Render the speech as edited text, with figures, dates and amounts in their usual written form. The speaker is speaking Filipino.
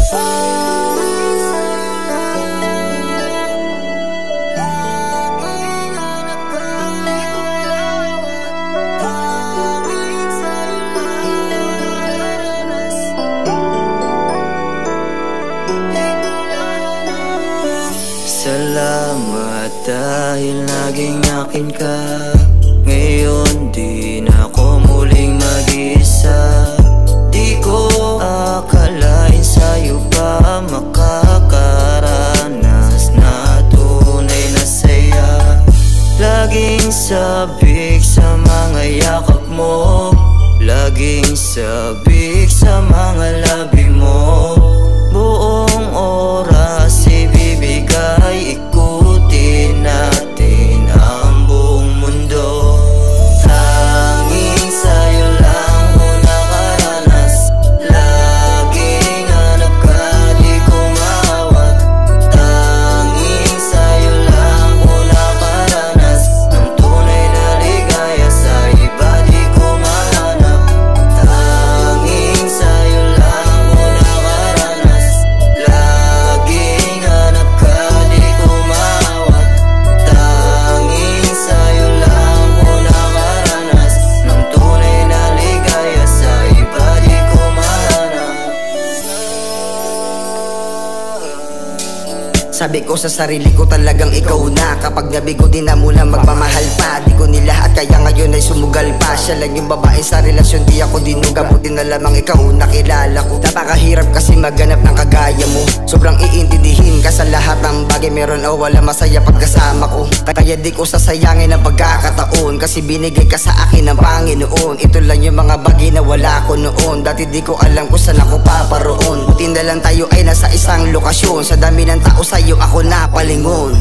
Salamat dahil naging akin ka. Ngayon di na ako muling mag-isa. Di ko akalain sa'yo pa makakaranas na tunay na saya. Laging sabik sa mga yakap mo, laging sabik sa mga labi mo. Buong oras ibibigay, ikutin natin ang buong mundo. Tanging sa'yo lang ko nakaranas, laging hanap ka, di ko maawat. Tanging sa'yo lang ko nakaranas, ng tunay na ligaya sa iba di ko mahanap. Tanging sa'yo lang ko nakaranas, laging hanap ka, di ko maawat. Tanging sa'yo lang ko nakaranas, ng tunay na ligaya sa iba di ko mahanap. Sabi ko sa sarili ko talagang ikaw na. Kapag nabigo din na mula magmamahal pa. Di ko nilahat kaya ngayon ay sumugal pa. Siya lang yung babae sa relasyon, di ako dinuga. Buti na lamang ikaw nakilala ko. Napakahirap kasi maghanap ng kagaya mo. Sobrang iintindihin ka sa lahat ng bagay, meron o wala, masaya pagkasama ko. Kaya di ko sasayangin ang pagkakataon, kasi binigay ka sa akin ng Panginoon. Ito lang yung mga bagay na wala ko noon. Dati di ko alam kung saan ako paparoon. Buti na lang tayo ay nasa isang lokasyon. Sa dami ng tao sa'yo ako napalingon.